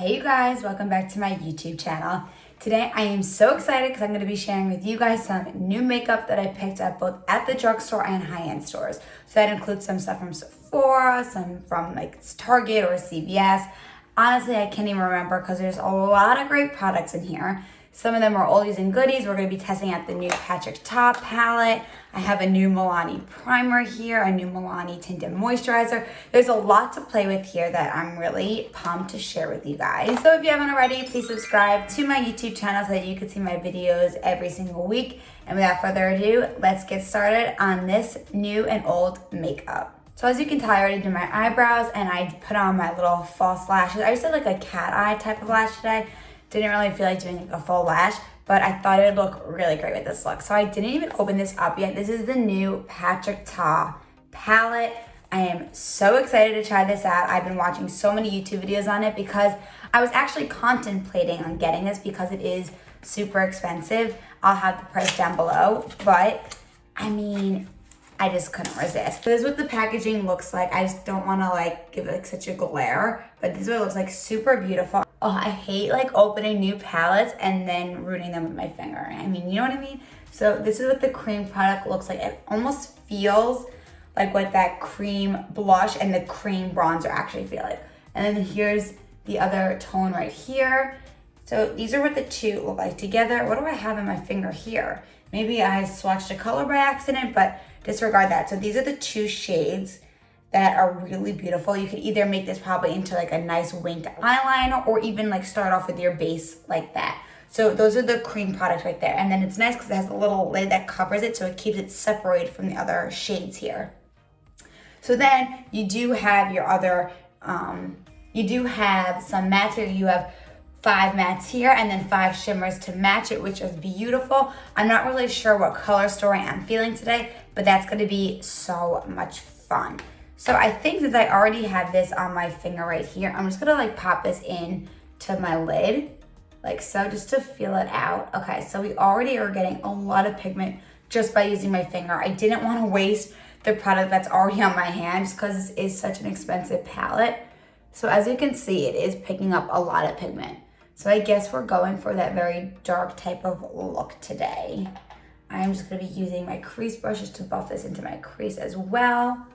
Hey you guys, welcome back to my YouTube channel. Today I am so excited because I'm going to be sharing with you guys some new makeup that I picked up both at the drugstore and high-end stores. So that includes some stuff from Sephora, some from like Target or CVS. Honestly, I can't even remember because there's a lot of great products in here. Some of them are oldies and goodies. We're going to be testing out the new Patrick Ta palette. I have a new Milani primer here, a new Milani tinted moisturizer. There's a lot to play with here that I'm really pumped to share with you guys. So if you haven't already, please subscribe to my YouTube channel so that you can see my videos every single week. And without further ado, let's get started on this new and old makeup. So as you can tell, I already did my eyebrows and I put on my little false lashes. I just did like a cat eye type of lash today. Didn't really feel like doing a full lash, but I thought it would look really great with this look. So I didn't even open this up yet. This is the new Patrick Ta palette. I am so excited to try this out. I've been watching so many YouTube videos on it because I was actually contemplating on getting this because it is super expensive. I'll have the price down below, but I mean, I just couldn't resist. So this is what the packaging looks like. I just don't want to like give it like such a glare, but this is what it looks like. Super beautiful. Oh, I hate like opening new palettes and then rooting them with my finger. I mean, you know what I mean? So this is what the cream product looks like. It almost feels like what that cream blush and the cream bronzer actually feel like. And then here's the other tone right here. So these are what the two look like together. What do I have in my finger here? Maybe I swatched a color by accident, but disregard that. So these are the two shades that are really beautiful. You could either make this probably into like a nice winged eyeliner or even like start off with your base like that. So those are the cream products right there. And then it's nice because it has a little lid that covers it so it keeps it separated from the other shades here. So then you do have your other, you do have some mattes here. You have 5 mattes here and then 5 shimmers to match it, which is beautiful. I'm not really sure what color story I'm feeling today, but that's gonna be so much fun. So I think since I already have this on my finger right here, I'm just gonna like pop this in to my lid, like so, just to feel it out. Okay, so we already are getting a lot of pigment just by using my finger. I didn't wanna waste the product that's already on my hand just because this is such an expensive palette. So as you can see, it is picking up a lot of pigment. So I guess we're going for that very dark type of look today. I'm just gonna be using my crease brushes to buff this into my crease as well.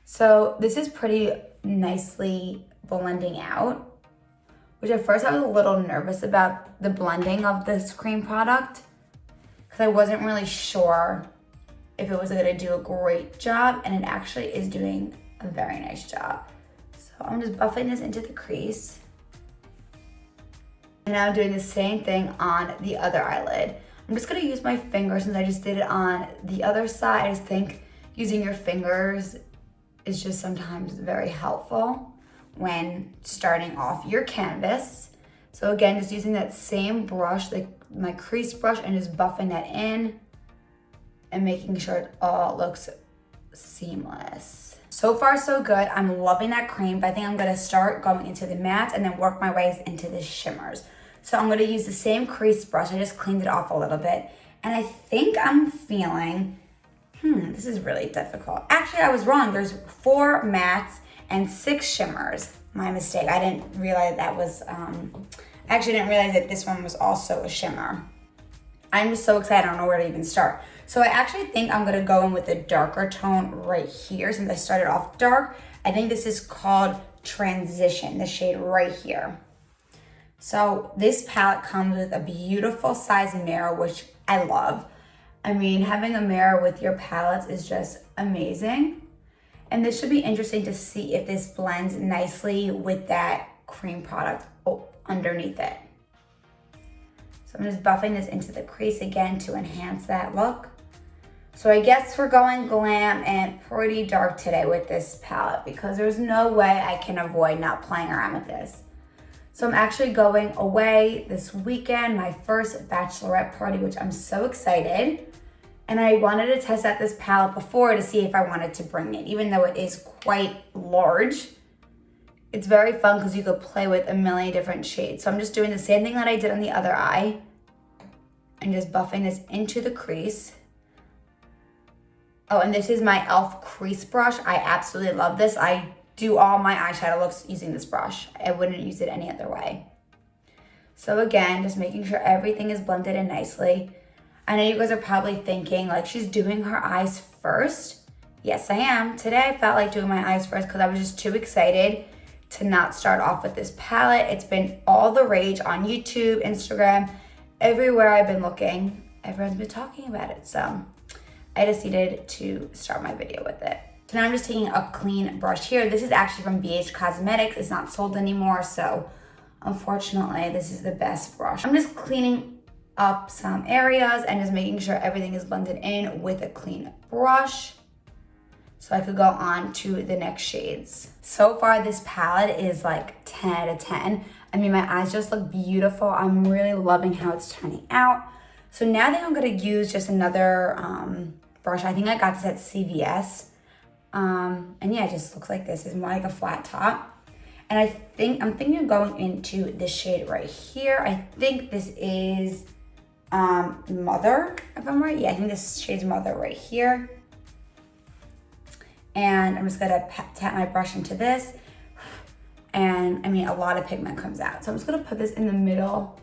So this is pretty nicely blending out, which at first I was a little nervous about the blending of this cream product because I wasn't really sure if it was gonna do a great job, and it actually is doing a very nice job. So I'm just buffing this into the crease. And now I'm doing the same thing on the other eyelid. I'm just gonna use my finger since I just did it on the other side. I just think using your fingers is just sometimes very helpful when starting off your canvas. So again, just using that same brush, like my crease brush, and just buffing that in and making sure it all looks seamless. So far so good. I'm loving that cream, but I think I'm gonna start going into the mattes and then work my ways into the shimmers. So I'm gonna use the same crease brush. I just cleaned it off a little bit. And I think I'm feeling, this is really difficult. Actually, I was wrong. There's 4 mattes and 6 shimmers. My mistake. I didn't realize that was, I actually didn't realize that this one was also a shimmer. I'm just so excited. I don't know where to even start. So I actually think I'm gonna go in with a darker tone right here since I started off dark. I think this is called Transition, the shade right here. So this palette comes with a beautiful size mirror, which I love. I mean, having a mirror with your palettes is just amazing. And this should be interesting to see if this blends nicely with that cream product underneath it. So I'm just buffing this into the crease again to enhance that look. So I guess we're going glam and pretty dark today with this palette because there's no way I can avoid not playing around with this. So I'm actually going away this weekend, my first bachelorette party, which I'm so excited. And I wanted to test out this palette before to see if I wanted to bring it, even though it is quite large. It's very fun because you could play with a million different shades. So I'm just doing the same thing that I did on the other eye and just buffing this into the crease. Oh, and this is my e.l.f. crease brush. I absolutely love this. I do all my eyeshadow looks using this brush. I wouldn't use it any other way. So again, just making sure everything is blended in nicely. I know you guys are probably thinking, like, she's doing her eyes first. Yes, I am. Today I felt like doing my eyes first because I was just too excited to not start off with this palette. It's been all the rage on YouTube, Instagram, everywhere I've been looking. Everyone's been talking about it. So I decided to start my video with it. So now I'm just taking a clean brush here. This is actually from BH Cosmetics. It's not sold anymore, so unfortunately, this is the best brush. I'm just cleaning up some areas and just making sure everything is blended in with a clean brush so I could go on to the next shades. So far, this palette is like 10 out of 10. I mean, my eyes just look beautiful. I'm really loving how it's turning out. So now I think I'm gonna use just another brush. I think I got this at CVS. And yeah, it just looks like this. It's more like a flat top. And I'm thinking of going into this shade right here. I think this is Mother, if I'm right. Yeah, I think this shade's Mother right here. And I'm just gonna tap my brush into this. And I mean, a lot of pigment comes out. So I'm just gonna put this in the middle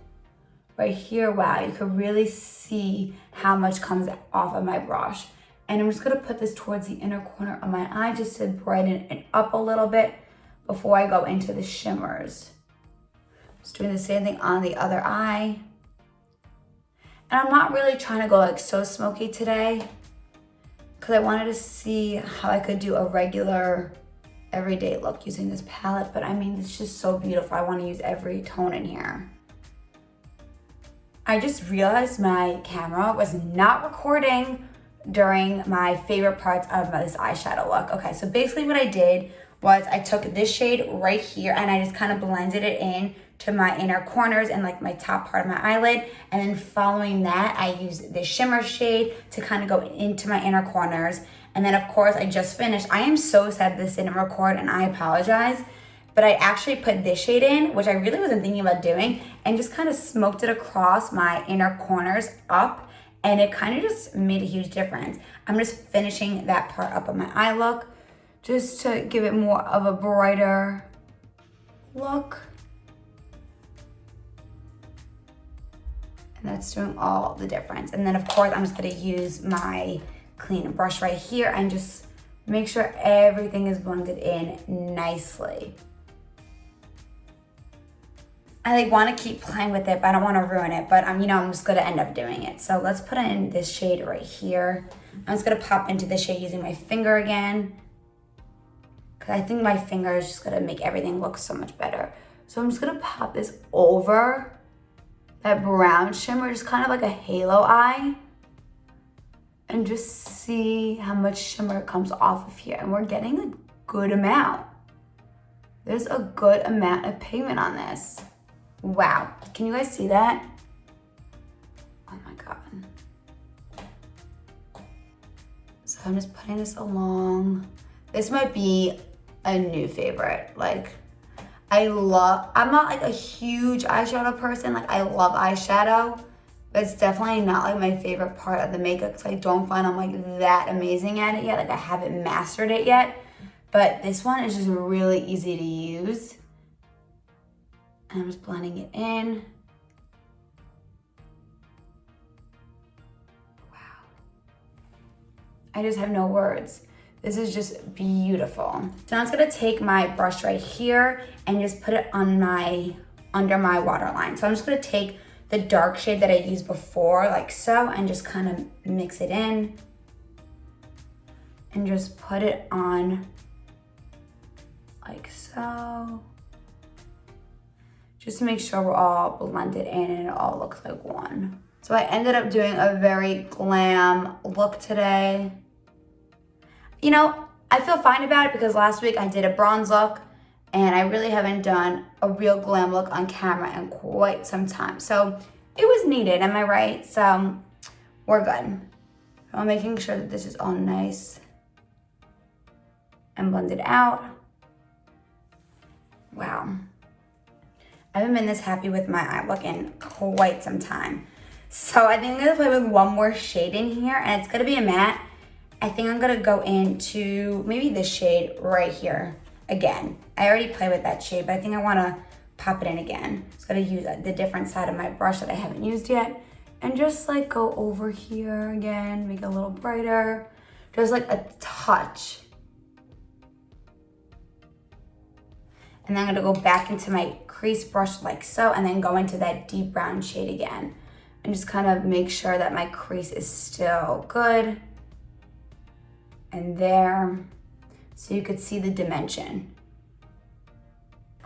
right here. Wow, you can really see how much comes off of my brush. And I'm just gonna put this towards the inner corner of my eye just to brighten it up a little bit before I go into the shimmers. Just doing the same thing on the other eye. And I'm not really trying to go like so smoky today because I wanted to see how I could do a regular everyday look using this palette. But I mean, it's just so beautiful. I wanna use every tone in here. I just realized my camera was not recording during my favorite parts of this eyeshadow look. Okay, so basically what I did was I took this shade right here and I just kind of blended it in to my inner corners and like my top part of my eyelid. And then following that, I used this shimmer shade to kind of go into my inner corners. And then of course I just finished. I am so sad this didn't record and I apologize, but I actually put this shade in, which I really wasn't thinking about doing, and just kind of smoked it across my inner corners up. And it kind of just made a huge difference. I'm just finishing that part up of my eye look just to give it more of a brighter look. And that's doing all the difference. And then of course, I'm just gonna use my clean brush right here and just make sure everything is blended in nicely. I like want to keep playing with it, but I don't want to ruin it. But you know, I'm just going to end up doing it. So let's put in this shade right here. I'm just going to pop into this shade using my finger again, because I think my finger is just going to make everything look so much better. So I'm just going to pop this over that brown shimmer, just kind of like a halo eye, and just see how much shimmer comes off of here. And we're getting a good amount. There's a good amount of pigment on this. Wow, can you guys see that? Oh my God. So I'm just putting this along. This might be a new favorite. Like, I'm not like a huge eyeshadow person. Like, I love eyeshadow, but it's definitely not like my favorite part of the makeup because I don't find I'm like that amazing at it yet. Like, I haven't mastered it yet, but this one is just really easy to use. And I'm just blending it in. Wow. I just have no words. This is just beautiful. So now I'm just gonna take my brush right here and just put it on under my waterline. So I'm just gonna take the dark shade that I used before, like so, and just kind of mix it in and just put it on like so. Just to make sure we're all blended in and it all looks like one. So I ended up doing a very glam look today. You know, I feel fine about it because last week I did a bronze look and I really haven't done a real glam look on camera in quite some time. So it was needed, am I right? So we're good. So I'm making sure that this is all nice and blended out. Wow. I haven't been this happy with my eye look in quite some time. So I think I'm gonna play with one more shade in here and it's gonna be a matte. I think I'm gonna go into maybe this shade right here. again. I already played with that shade, but I think I wanna pop it in again. Just gotta use the different side of my brush that I haven't used yet. And just like go over here again, make it a little brighter. Just like a touch. And then I'm gonna go back into my crease brush like so, and then go into that deep brown shade again. And just kind of make sure that my crease is still good. And there, so you could see the dimension.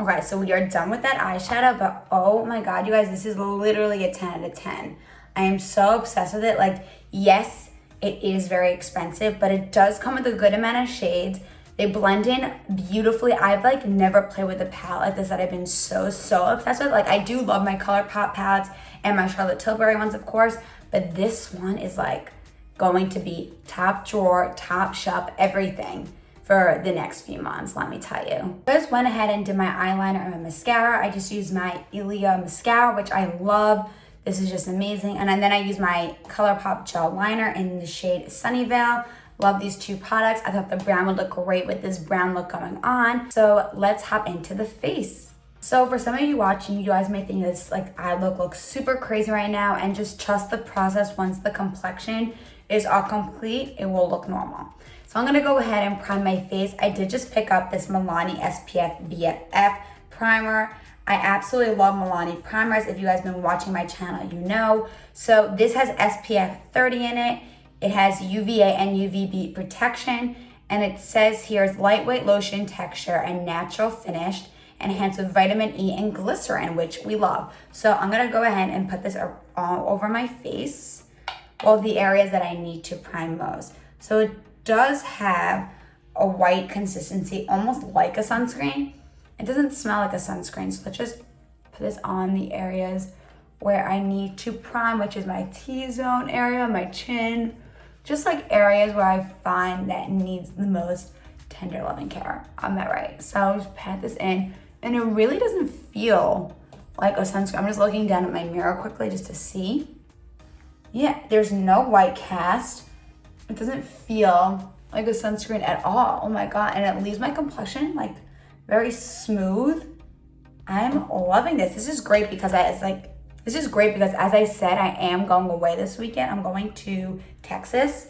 Okay, so we are done with that eyeshadow, but oh my God, you guys, this is literally a 10 out of 10. I am so obsessed with it. Like, yes, it is very expensive, but it does come with a good amount of shades. They blend in beautifully. I've like never played with a palette like this that I've been so obsessed with. Like, I do love my ColourPop palettes and my Charlotte Tilbury ones, of course, but this one is like going to be top drawer, top shelf, everything for the next few months, let me tell you. I just went ahead and did my eyeliner and my mascara. I just used my ILIA mascara, which I love. This is just amazing. And then I used my ColourPop gel liner in the shade Sunnyvale. Love these two products. I thought the brown would look great with this brown look going on. So let's hop into the face. So for some of you watching, you guys may think this like eye look looks super crazy right now, and just trust the process. Once the complexion is all complete, it will look normal. So I'm gonna go ahead and prime my face. I did just pick up this Milani SPF BFF primer. I absolutely love Milani primers. If you guys been watching my channel, you know. So this has SPF 30 in it. It has UVA and UVB protection, and it says here it's lightweight lotion texture and natural finish, enhanced with vitamin E and glycerin, which we love. So I'm gonna go ahead and put this all over my face, well, the areas that I need to prime most. So it does have a white consistency, almost like a sunscreen. It doesn't smell like a sunscreen, so let's just put this on the areas where I need to prime, which is my T-zone area, my chin, just like areas where I find that needs the most tender loving care. I'm that right. So I'll just pat this in, and it really doesn't feel like a sunscreen. I'm just looking down at my mirror quickly just to see. Yeah, there's no white cast. It doesn't feel like a sunscreen at all. Oh my God, and it leaves my complexion like very smooth. I'm loving this. This is great because as I said, I am going away this weekend. I'm going to Texas,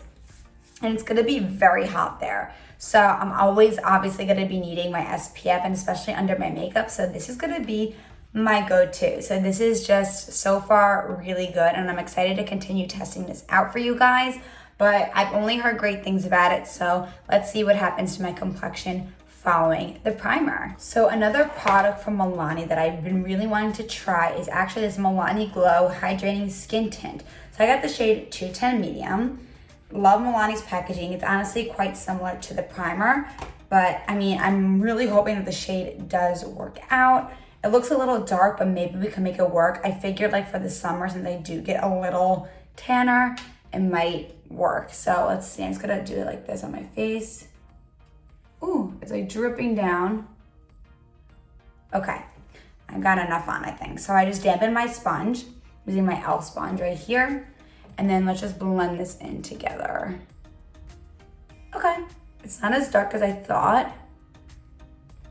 and it's gonna be very hot there. So I'm always obviously gonna be needing my SPF, and especially under my makeup. So this is gonna be my go-to. So this is just so far really good, and I'm excited to continue testing this out for you guys. But I've only heard great things about it. So let's see what happens to my complexion following the primer. So another product from Milani that I've been really wanting to try is actually this Milani Glow Hydrating Skin Tint. So I got the shade 210 Medium. Love Milani's packaging. It's honestly quite similar to the primer, but I mean, I'm really hoping that the shade does work out. It looks a little dark, but maybe we can make it work. I figured like for the summer, since I do get a little tanner, it might work. So let's see, I'm just gonna do it like this on my face. Ooh, it's like dripping down. Okay, I got enough on, I think. So I just dampened my sponge using my e.l.f. sponge right here. And then let's just blend this in together. Okay, it's not as dark as I thought.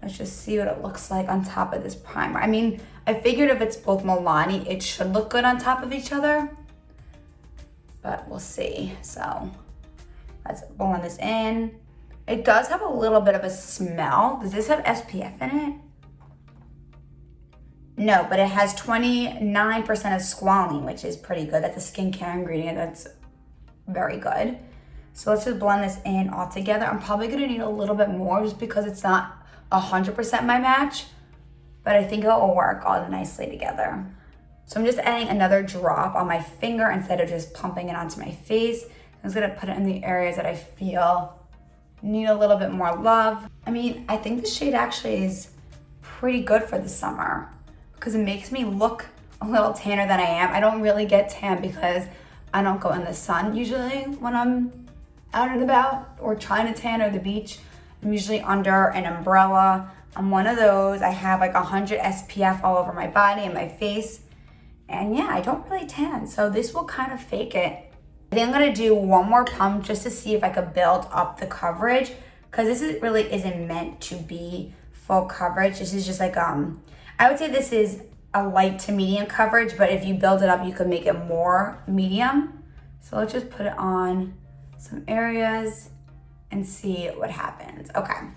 Let's just see what it looks like on top of this primer. I mean, I figured if it's both Milani, it should look good on top of each other, but we'll see. So let's blend this in. It does have a little bit of a smell. Does this have SPF in it? No, but it has 29% of squalene, which is pretty good. That's a skincare ingredient that's very good. So let's just blend this in all together. I'm probably gonna need a little bit more just because it's not 100% my match, but I think it will work all nicely together. So I'm just adding another drop on my finger instead of just pumping it onto my face. I'm just gonna put it in the areas that I feel need a little bit more love. I mean, I think the shade actually is pretty good for the summer because it makes me look a little tanner than I am. I don't really get tan because I don't go in the sun usually when I'm out and about or trying to tan or the beach. I'm usually under an umbrella. I'm one of those. I have like 100 SPF all over my body and my face. And yeah, I don't really tan. So this will kind of fake it. I think I'm gonna do one more pump just to see if I could build up the coverage because really isn't meant to be full coverage. This is just like, I would say this is a light to medium coverage, but if you build it up, you could make it more medium. So let's just put it on some areas and see what happens. Okay.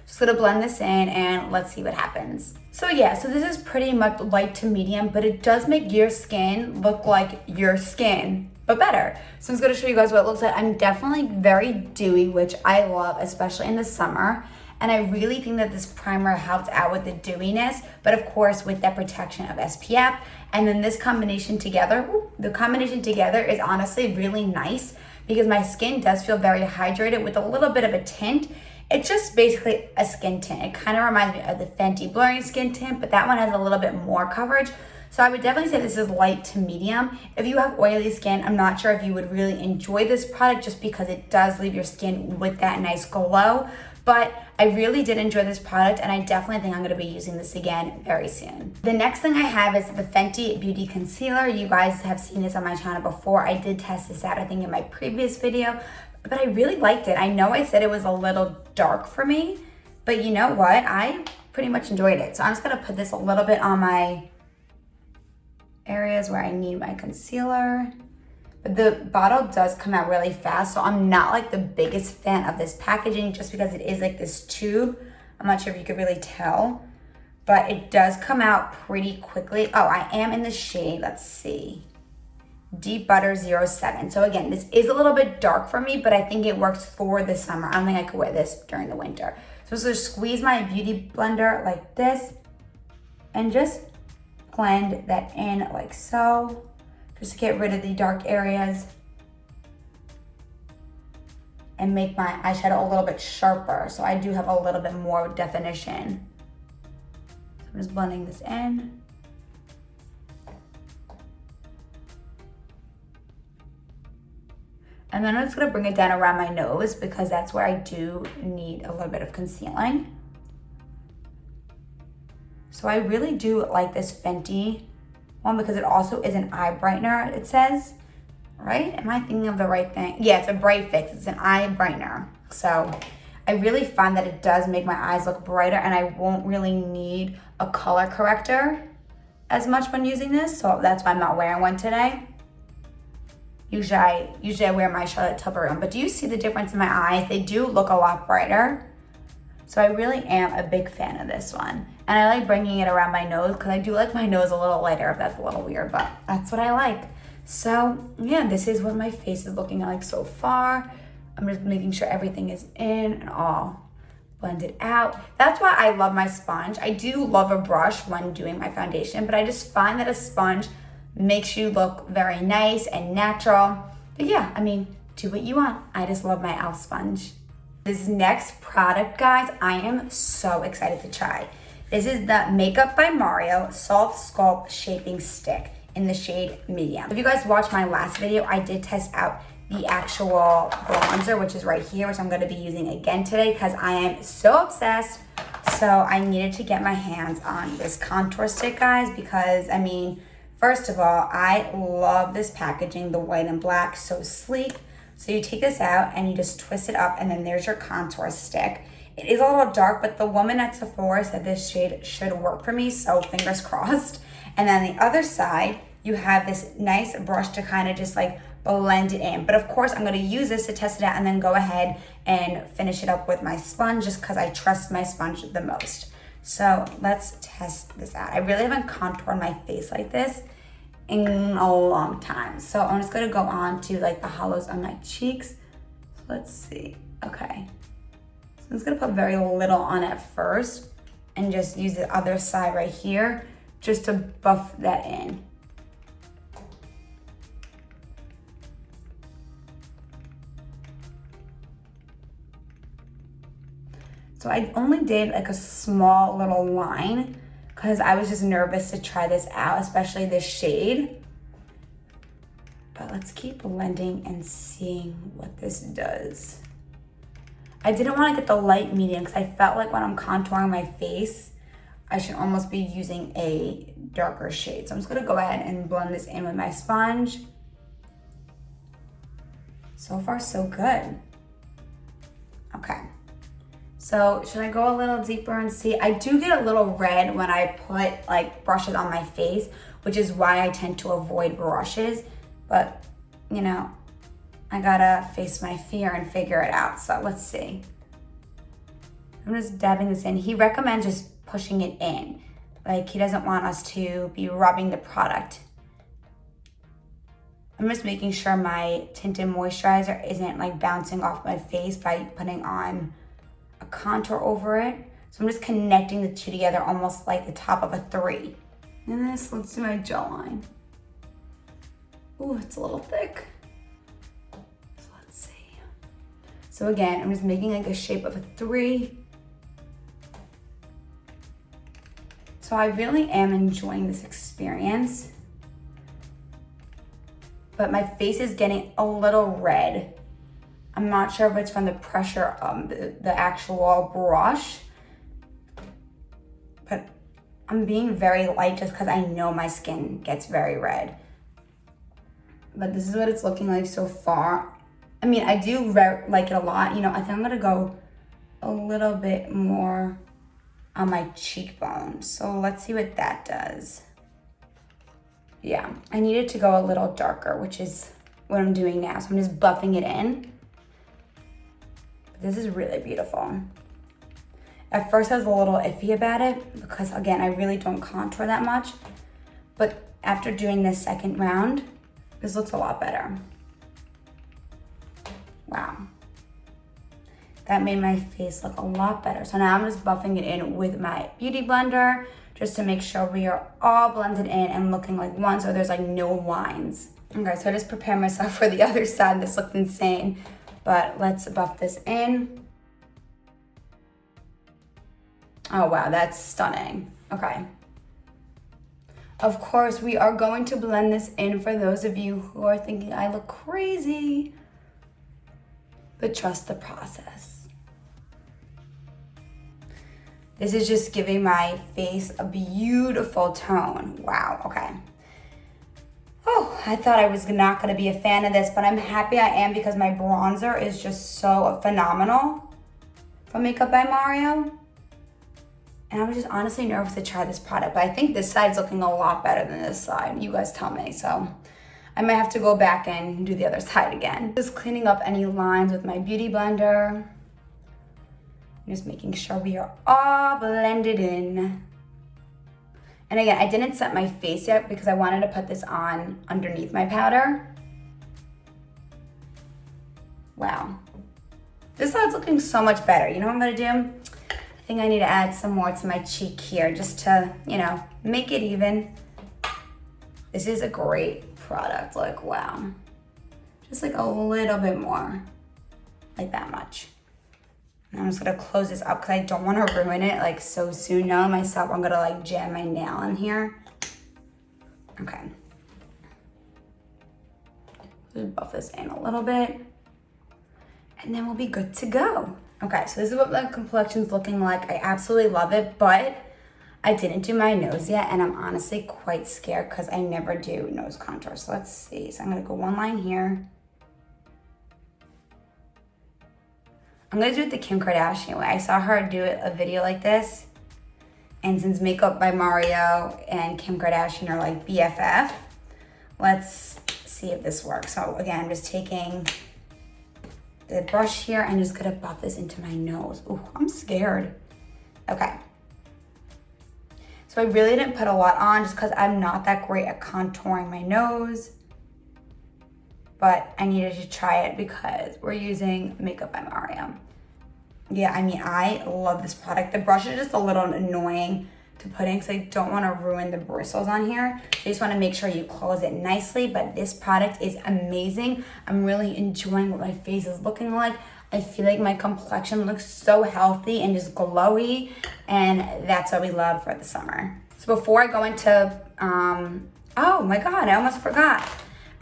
Just gonna blend this in and let's see what happens. So yeah, so this is pretty much light to medium, but it does make your skin look like your skin, but better. So I'm just gonna show you guys what it looks like. I'm definitely very dewy, which I love, especially in the summer. And I really think that this primer helps out with the dewiness, but of course with that protection of SPF. And then this combination together, the combination together is honestly really nice because my skin does feel very hydrated with a little bit of a tint. It's just basically a skin tint. It kind of reminds me of the Fenty Blurring Skin Tint, but that one has a little bit more coverage. So I would definitely say this is light to medium. If you have oily skin, I'm not sure if you would really enjoy this product just because it does leave your skin with that nice glow. But I really did enjoy this product and I definitely think I'm gonna be using this again very soon. The next thing I have is the Fenty Beauty Concealer. You guys have seen this on my channel before. I did test this out, I think, in my previous video, but I really liked it. I know I said it was a little dark for me, but you know what? I pretty much enjoyed it. So I'm just gonna put this a little bit on my areas where I need my concealer. But the bottle does come out really fast, so I'm not like the biggest fan of this packaging just because it is like this tube. I'm not sure if you could really tell, but it does come out pretty quickly. Oh, I am in the shade, let's see, Deep Butter 07. So again, this is a little bit dark for me, but I think it works for the summer. I don't think I could wear this during the winter. So I'm just squeeze my beauty blender like this and just blend that in like so. Just to get rid of the dark areas and make my eyeshadow a little bit sharper. So I do have a little bit more definition. So I'm just blending this in. And then I'm just gonna bring it down around my nose because that's where I do need a little bit of concealing. So I really do like this Fenty one because it also is an eye brightener, it says, right? Am I thinking of the right thing? Yeah, it's a Bright Fix, it's an eye brightener. So I really find that it does make my eyes look brighter and I won't really need a color corrector as much when using this. So that's why I'm not wearing one today. Usually I wear my Charlotte Tilbury one, but do you see the difference in my eyes? They do look a lot brighter. So I really am a big fan of this one. And I like bringing it around my nose because I do like my nose a little lighter, if that's a little weird, but that's what I like. So yeah, this is what my face is looking like so far. I'm just making sure everything is in and all blended out. That's why I love my sponge. I do love a brush when doing my foundation, but I just find that a sponge makes you look very nice and natural. But yeah, I mean, do what you want. I just love my e.l.f. sponge. This next product, guys, I am so excited to try. This is the Makeup by Mario Soft Sculpt Shaping Stick in the shade Medium. If you guys watched my last video, I did test out the actual bronzer, which is right here, which I'm going to be using again today because I am so obsessed. So I needed to get my hands on this contour stick, guys, because I mean, first of all, I love this packaging, the white and black, so sleek. So you take this out and you just twist it up and then there's your contour stick. It is a little dark, but the woman at Sephora said this shade should work for me, so fingers crossed. And then the other side, you have this nice brush to kind of just like blend it in. But of course, I'm gonna use this to test it out and then go ahead and finish it up with my sponge just because I trust my sponge the most. So let's test this out. I really haven't contoured my face like this in a long time. So I'm just gonna go on to like the hollows on my cheeks. So let's see, okay. So I'm just gonna put very little on at first and just use the other side right here just to buff that in. So I only did like a small little line because I was just nervous to try this out, especially this shade. But let's keep blending and seeing what this does. I didn't want to get the light medium because I felt like when I'm contouring my face, I should almost be using a darker shade. So I'm just gonna go ahead and blend this in with my sponge. So far, so good. Okay. So should I go a little deeper and see? I do get a little red when I put like brushes on my face, which is why I tend to avoid brushes. But you know, I gotta face my fear and figure it out. So let's see. I'm just dabbing this in. He recommends just pushing it in. Like he doesn't want us to be rubbing the product. I'm just making sure my tinted moisturizer isn't like bouncing off my face by putting on a contour over it. So I'm just connecting the two together almost like the top of a 3. And this, let's do my jawline. Ooh, it's a little thick. So let's see. So again, I'm just making like a shape of a 3. So I really am enjoying this experience. But my face is getting a little red. I'm not sure if it's from the pressure of the actual brush, but I'm being very light just because I know my skin gets very red. But this is what it's looking like so far. I mean, I do like it a lot. You know, I think I'm gonna go a little bit more on my cheekbone. So let's see what that does. Yeah, I needed to go a little darker, which is what I'm doing now. So I'm just buffing it in. This is really beautiful. At first I was a little iffy about it because again, I really don't contour that much. But after doing this second round, this looks a lot better. Wow. That made my face look a lot better. So now I'm just buffing it in with my beauty blender just to make sure we are all blended in and looking like one, so there's like no lines. Okay, so I just prepared myself for the other side. This looked insane. But let's buff this in. Oh wow, that's stunning. Okay. Of course, we are going to blend this in for those of you who are thinking I look crazy. But trust the process. This is just giving my face a beautiful tone. Wow, okay. Oh, I thought I was not gonna be a fan of this, but I'm happy I am because my bronzer is just so phenomenal from Makeup by Mario. And I was just honestly nervous to try this product, but I think this side's looking a lot better than this side. You guys tell me, so I might have to go back and do the other side again. Just cleaning up any lines with my beauty blender. Just making sure we are all blended in. And again, I didn't set my face yet because I wanted to put this on underneath my powder. Wow. This side's looking so much better. You know what I'm gonna do? I think I need to add some more to my cheek here just to, you know, make it even. This is a great product, like wow. Just like a little bit more, like that much. And I'm just gonna close this up because I don't want to ruin it like so soon. Knowing myself, I'm gonna like jam my nail in here. Okay. Just buff this in a little bit. And then we'll be good to go. Okay, so this is what the complexion's looking like. I absolutely love it, but I didn't do my nose yet, and I'm honestly quite scared because I never do nose contour. So let's see. So I'm gonna go one line here. I'm gonna do it the Kim Kardashian way. I saw her do a video like this, and since Makeup by Mario and Kim Kardashian are like BFF, let's see if this works. So again, I'm just taking the brush here and just gonna buff this into my nose. Ooh, I'm scared. Okay. So I really didn't put a lot on just because I'm not that great at contouring my nose. But I needed to try it because we're using Makeup by Mario. Yeah, I mean, I love this product. The brush is just a little annoying to put in because I don't want to ruin the bristles on here. So you just want to make sure you close it nicely, but this product is amazing. I'm really enjoying what my face is looking like. I feel like my complexion looks so healthy and just glowy, and that's what we love for the summer. So before I go into, oh my God, I almost forgot.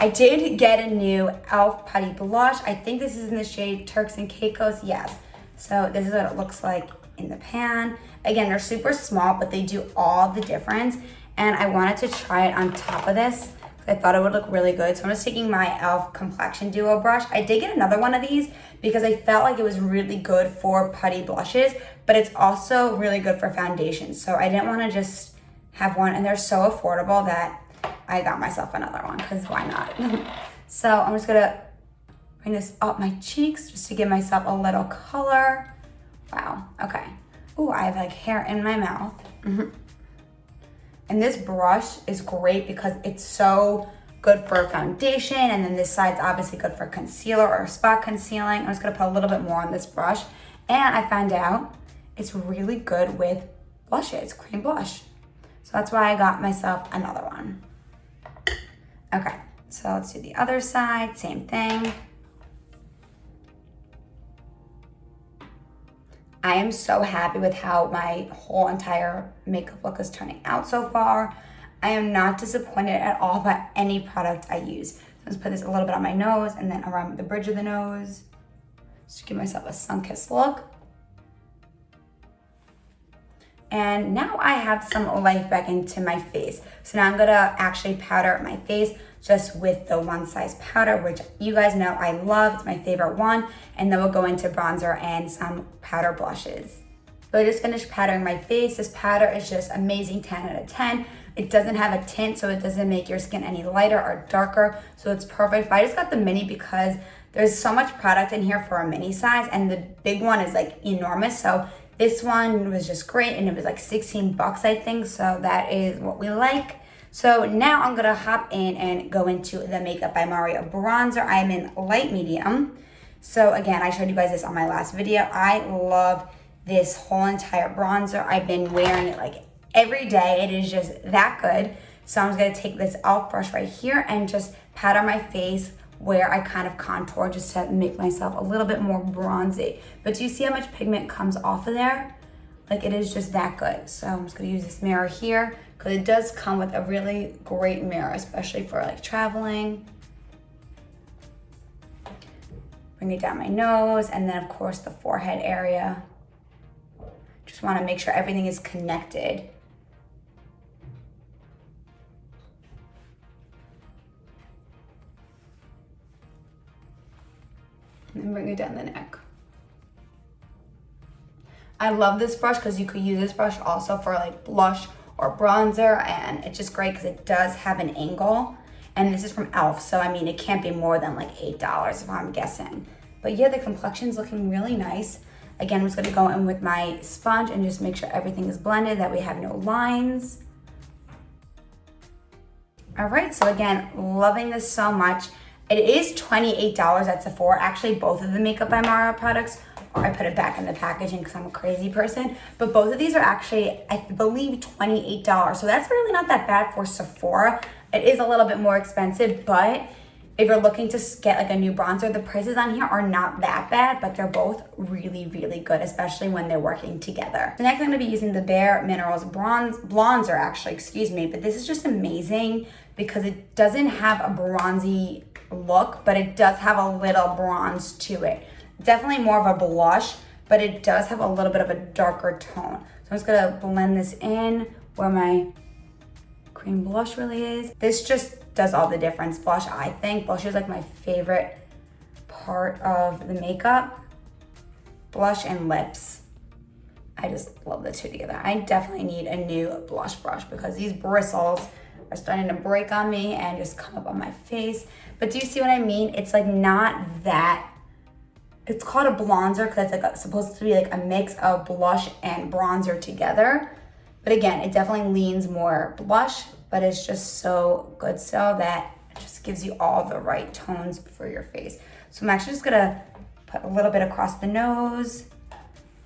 I did get a new e.l.f. Putty blush. I think this is in the shade Turks and Caicos, yes. So this is what it looks like in the pan. Again, they're super small, but they do all the difference. And I wanted to try it on top of this. I thought it would look really good. So I'm just taking my e.l.f. Complexion Duo brush. I did get another one of these because I felt like it was really good for putty blushes, but it's also really good for foundation. So I didn't want to just have one, and they're so affordable that I got myself another one, because why not? So I'm just gonna bring this up my cheeks just to give myself a little color. Wow, okay. Ooh, I have like hair in my mouth. And this brush is great because it's so good for foundation, and then this side's obviously good for concealer or spot concealing. I'm just gonna put a little bit more on this brush. And I found out it's really good with blushes, cream blush. So that's why I got myself another one. Okay, so let's do the other side, same thing. I am so happy with how my whole entire makeup look is turning out so far. I am not disappointed at all by any product I use. So let's put this a little bit on my nose and then around the bridge of the nose. Just to give myself a sun-kissed look. And now I have some life back into my face. So now I'm gonna actually powder my face just with the One Size powder, which you guys know I love. It's my favorite one. And then we'll go into bronzer and some powder blushes. So I just finished powdering my face. This powder is just amazing, 10 out of 10. It doesn't have a tint, so it doesn't make your skin any lighter or darker. So it's perfect. But I just got the mini because there's so much product in here for a mini size, and the big one is like enormous. So this one was just great, and it was like 16 bucks, I think. So that is what we like. So now I'm gonna hop in and go into the Makeup by Mario bronzer. I'm in light medium. So again, I showed you guys this on my last video. I love this whole entire bronzer. I've been wearing it like every day. It is just that good. So I'm just gonna take this e.l.f. brush right here and just powder my face where I kind of contour just to make myself a little bit more bronzy. But do you see how much pigment comes off of there? Like, it is just that good. So I'm just gonna use this mirror here because it does come with a really great mirror, especially for like traveling. Bring it down my nose, and then of course the forehead area. Just wanna make sure everything is connected. And then bring it down the neck. I love this brush because you could use this brush also for like blush or bronzer, and it's just great because it does have an angle. And this is from e.l.f. So I mean, it can't be more than like $8 if I'm guessing. But yeah, the complexion's looking really nice. Again, I'm just gonna go in with my sponge and just make sure everything is blended, that we have no lines. All right, so again, loving this so much. It is $28 at Sephora. Actually, both of the Makeup by Mario products, or I put it back in the packaging because I'm a crazy person, but both of these are actually, I believe, $28. So that's really not that bad for Sephora. It is a little bit more expensive, but if you're looking to get like a new bronzer, the prices on here are not that bad, but they're both really, really good, especially when they're working together. So next I'm gonna be using the Bare Minerals bronzer, actually, excuse me, but this is just amazing because it doesn't have a bronzy look, but it does have a little bronze to it. Definitely more of a blush, but it does have a little bit of a darker tone. So I'm just gonna blend this in where my cream blush really is. This just does all the difference. Blush, I think. Blush is like my favorite part of the makeup. Blush and lips. I just love the two together. I definitely need a new blush brush because these bristles are starting to break on me and just come up on my face. But do you see what I mean? It's like not that, it's called a bronzer because it's like supposed to be like a mix of blush and bronzer together. But again, it definitely leans more blush, but it's just so good so that it just gives you all the right tones for your face. So I'm actually just gonna put a little bit across the nose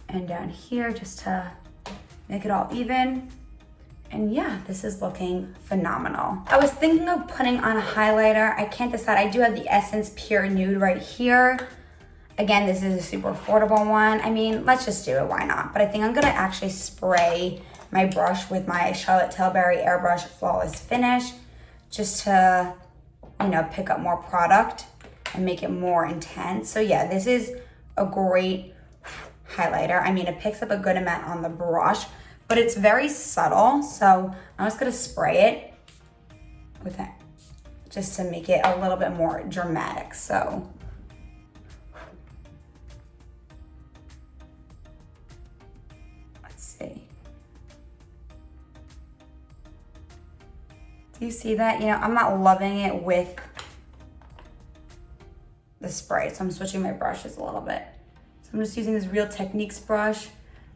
and down here just to make it all even. And yeah, this is looking phenomenal. I was thinking of putting on a highlighter. I can't decide. I do have the Essence Pure Nude right here. Again, this is a super affordable one. I mean, let's just do it, why not? But I think I'm gonna actually spray my brush with my Charlotte Tilbury Airbrush Flawless Finish just to, you know, pick up more product and make it more intense. So yeah, this is a great highlighter. I mean, it picks up a good amount on the brush, but it's very subtle. So I'm just gonna spray it with just to make it a little bit more dramatic. So let's see. Do you see that? You know, I'm not loving it with the spray, so I'm switching my brushes a little bit. So I'm just using this Real Techniques brush.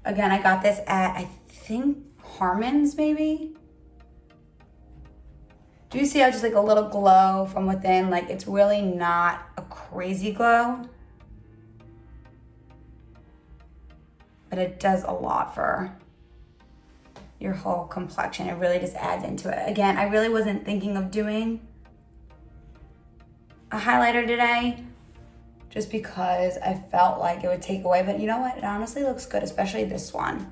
Again, I got this at, I think, Harmon's maybe? Do you see how just like a little glow from within? Like, it's really not a crazy glow, but it does a lot for your whole complexion. It really just adds into it. Again, I really wasn't thinking of doing a highlighter today just because I felt like it would take away, but you know what? It honestly looks good, especially this one.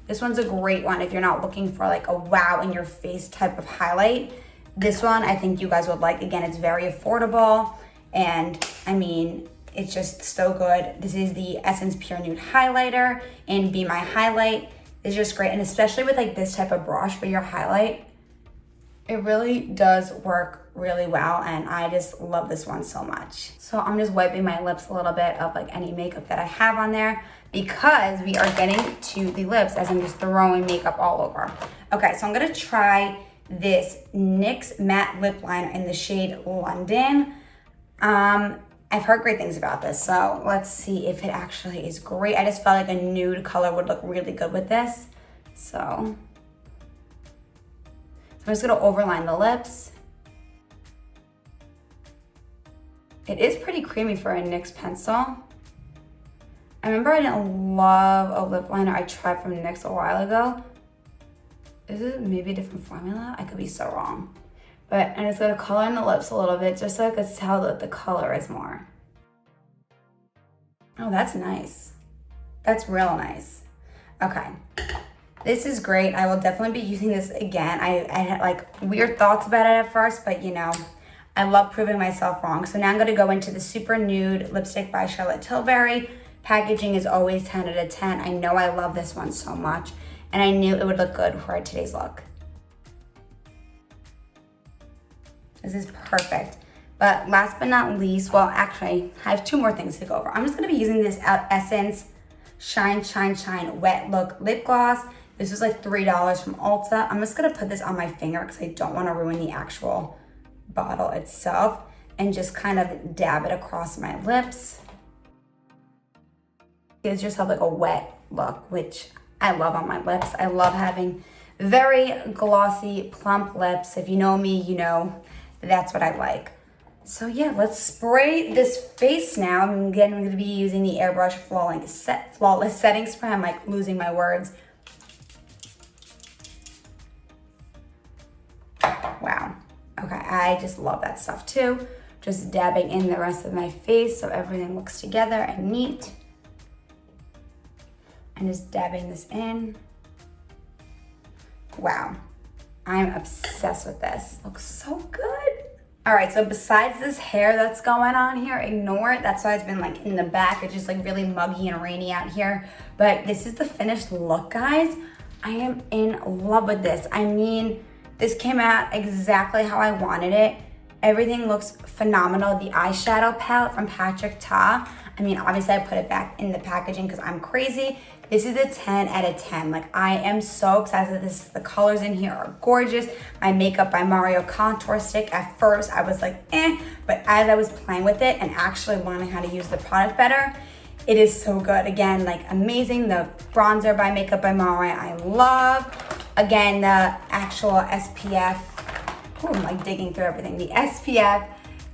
This one's a great one if you're not looking for like a wow in your face type of highlight. This one I think you guys would like. Again, it's very affordable, and I mean, it's just so good. This is the Essence Pure Nude Highlighter in Be My Highlight. It's just great, and especially with like this type of brush for your highlight, it really does work really well, and I just love this one so much. So I'm just wiping my lips a little bit of like any makeup that I have on there because we are getting to the lips as I'm just throwing makeup all over. Okay, so I'm gonna try this NYX matte lip liner in the shade London. I've heard great things about this, so let's see if it actually is great. I just felt like a nude color would look really good with this. So I'm just gonna overline the lips. It is pretty creamy for a NYX pencil. I remember I didn't love a lip liner I tried from NYX a while ago. Is it maybe a different formula? I could be so wrong. But I'm just gonna color in the lips a little bit just so I could tell that the color is more. Oh, that's nice. That's real nice. Okay, this is great. I will definitely be using this again. I had like weird thoughts about it at first, but you know, I love proving myself wrong. So now I'm gonna go into the Super Nude Lipstick by Charlotte Tilbury. Packaging is always 10 out of 10. I know I love this one so much, and I knew it would look good for today's look. This is perfect. But last but not least, well, actually, I have two more things to go over. I'm just gonna be using this Essence Shine, Shine, Shine Wet Look Lip Gloss. This was like $3 from Ulta. I'm just gonna put this on my finger because I don't wanna ruin the actual bottle itself, and just kind of dab it across my lips. Gives yourself like a wet look, which I love on my lips. I love having very glossy, plump lips. If you know me, you know that's what I like. So yeah, let's spray this face now. Again, I'm gonna be using the Airbrush Flawless Setting Spray. I'm like losing my words. Wow. Okay, I just love that stuff too. Just dabbing in the rest of my face so everything looks together and neat. And just dabbing this in. Wow, I'm obsessed with this. Looks so good. All right, so besides this hair that's going on here, ignore it. That's why it's been like in the back. It's just like really muggy and rainy out here. But this is the finished look, guys. I am in love with this. I mean, this came out exactly how I wanted it. Everything looks phenomenal. The eyeshadow palette from Patrick Ta. I mean, obviously I put it back in the packaging because I'm crazy. This is a 10 out of 10. Like, I am so excited. The colors in here are gorgeous. My Makeup by Mario contour stick, at first I was like, eh, but as I was playing with it and actually learning how to use the product better, it is so good. Again, like amazing. The bronzer by Makeup by Mario, I love. Again, the actual SPF, I'm like digging through everything. The SPF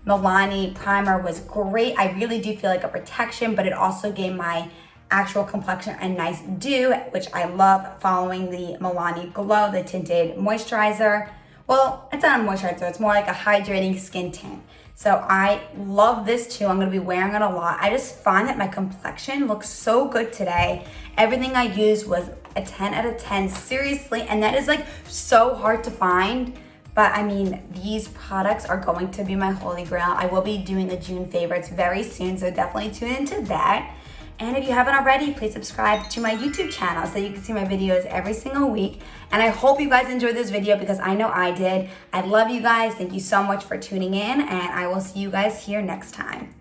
Milani primer was great. I really do feel like a protection, but it also gave my actual complexion a nice dew, which I love, following the Milani Glow, the tinted moisturizer. Well, it's not a moisturizer, it's more like a hydrating skin tint. So I love this too. I'm gonna be wearing it a lot. I just find that my complexion looks so good today. Everything I used was a 10 out of 10, seriously, and that is like so hard to find. But I mean, these products are going to be my holy grail. I will be doing the June favorites very soon, so definitely tune into that. And if you haven't already, please subscribe to my YouTube channel so you can see my videos every single week. And I hope you guys enjoyed this video because I know I did. I love you guys. Thank you so much for tuning in, and I will see you guys here next time.